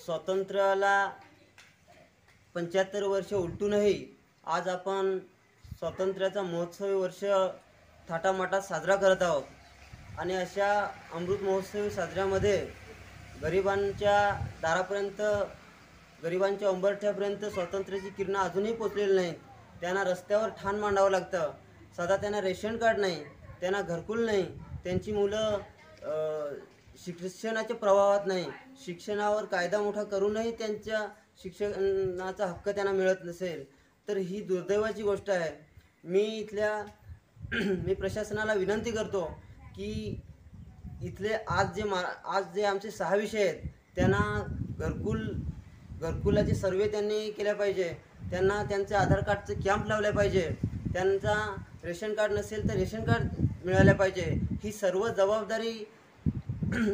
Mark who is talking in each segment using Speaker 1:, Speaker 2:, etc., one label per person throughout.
Speaker 1: स्वातंत्र्याला 75 वर्ष उलटूनही आज आपण स्वातंत्र्याचा महोत्सवी वर्ष थाटामाटात साजरा करत आहोत। आणि अशा अमृत महोत्सवी साजऱ्यामध्ये गरिबांच्या दारापर्यंत, गरिबांच्या उंबरठ्यापर्यंत स्वातंत्र्याची किरणं अजूनही पोचलेली नाहीत। त्यांना रस्त्यावर ठाण मांडावं लागतं। सध्या त्यांना रेशन कार्ड नाही, त्यांना घरकुल नाही, त्यांची मुलं शिक्षणाच्या प्रवाहात नाही, शिक्षणावर कायदा मोठा करूनही त्यांच्या शिक्षणाचा हक्क त्यांना मिळत नसेल तर ही दुर्दैवाची गोष्ट आहे। मी प्रशासनाला विनंती करतो की इथले आज जे आमचे 6 विषय आहेत त्यांना घरकुलाचे सर्वे त्यांनी केल्या पाहिजे, त्यांना त्यांचे आधार कार्डचे कॅम्प लावले पाहिजे, त्यांचा रेशन कार्ड नसेल तर रेशन कार्ड मिळाले पाहिजे। ही सर्व जबाबदारी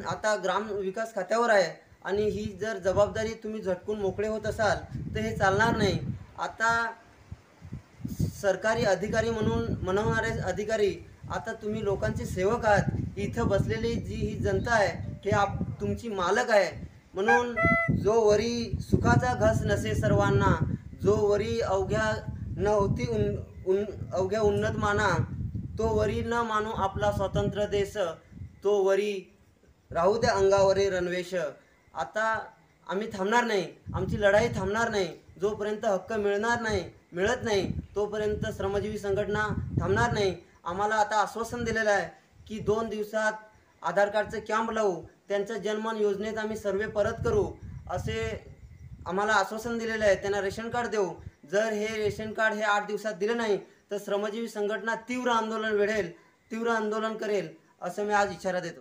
Speaker 1: आता ग्राम विकास खात्यावर आहे आणि ही जर जबाबदारी तुम्ही झटकून मोकळे होत असाल तर हे चालणार नाही। आता सरकारी अधिकारी म्हणून म्हणवणारे अधिकारी, आता तुम्ही लोकांचे सेवक आहात। इथं बसलेली जी ही जनता आहे हे तुमची मालक आहे। म्हणून जो वरी सुखाचा घस नसे सर्वांना, जो वरी अवघ्या उन्नत माना, तो वरी न मानू आपला स्वतंत्र देश, तो वरी राहू द्या अंगावरी रणवेश। आता आम्ही थांबणार नाही, आमची लढाई थांबणार नाही। जोपर्यंत हक्क मिळत नाही तोपर्यंत श्रमजीवी संघटना थांबणार नाही। आम्हाला आता आश्वासन दिलेलं आहे की 2 दिवसात आधार कार्डचे कॅम्प लावू, त्यांच्या जनमन योजनेत आम्ही सर्वे परत करू असे आम्हाला आश्वासन दिलेलं आहे। त्यांना रेशन कार्ड देऊ। जर हे रेशन कार्ड हे 8 दिवसात दिले नाही तर श्रमजीवी संघटना तीव्र आंदोलन करेल असं मी आज इशारा देतो।